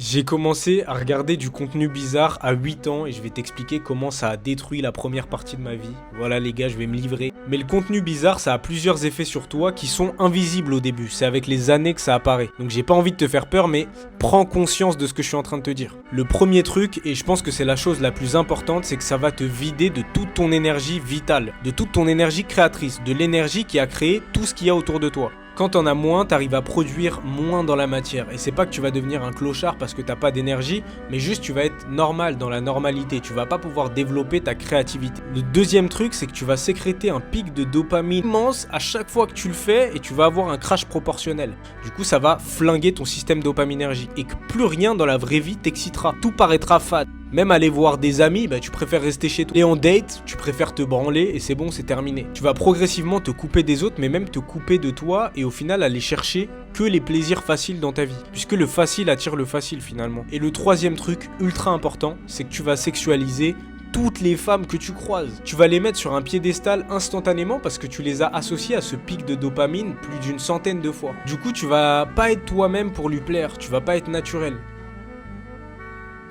J'ai commencé à regarder du contenu bizarre à 8 ans et je vais t'expliquer comment ça a détruit la première partie de ma vie. Voilà les gars, je vais me livrer. Mais le contenu bizarre, ça a plusieurs effets sur toi qui sont invisibles au début. C'est avec les années que ça apparaît. Donc j'ai pas envie de te faire peur, mais prends conscience de ce que je suis en train de te dire. Le premier truc, et je pense que c'est la chose la plus importante, c'est que ça va te vider de toute ton énergie vitale, de toute ton énergie créatrice, de l'énergie qui a créé tout ce qu'il y a autour de toi. Quand t'en as moins, t'arrives à produire moins dans la matière. Et c'est pas que tu vas devenir un clochard parce que t'as pas d'énergie, mais juste tu vas être normal dans la normalité. Tu vas pas pouvoir développer ta créativité. Le deuxième truc, c'est que tu vas sécréter un pic de dopamine immense à chaque fois que tu le fais et tu vas avoir un crash proportionnel. Du coup, ça va flinguer ton système dopaminergique et que plus rien dans la vraie vie t'excitera. Tout paraîtra fade. Même aller voir des amis, tu préfères rester chez toi. Et en date, tu préfères te branler et c'est bon, c'est terminé. Tu vas progressivement te couper des autres, mais même te couper de toi et au final aller chercher que les plaisirs faciles dans ta vie. Puisque le facile attire le facile finalement. Et le troisième truc ultra important, c'est que tu vas sexualiser toutes les femmes que tu croises. Tu vas les mettre sur un piédestal instantanément parce que tu les as associées à ce pic de dopamine plus d'une centaine de fois. Du coup, tu vas pas être toi-même pour lui plaire, tu vas pas être naturel.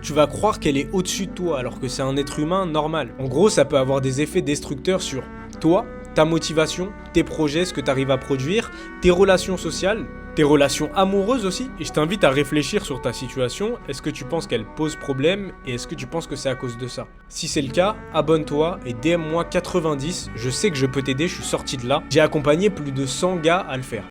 Tu vas croire qu'elle est au-dessus de toi alors que c'est un être humain normal. En gros, ça peut avoir des effets destructeurs sur toi, ta motivation, tes projets, ce que tu arrives à produire, tes relations sociales, tes relations amoureuses aussi. Et je t'invite à réfléchir sur ta situation. Est-ce que tu penses qu'elle pose problème et est-ce que tu penses que c'est à cause de ça? Si c'est le cas, abonne-toi et DM-moi 90. Je sais que je peux t'aider, je suis sorti de là. J'ai accompagné plus de 100 gars à le faire.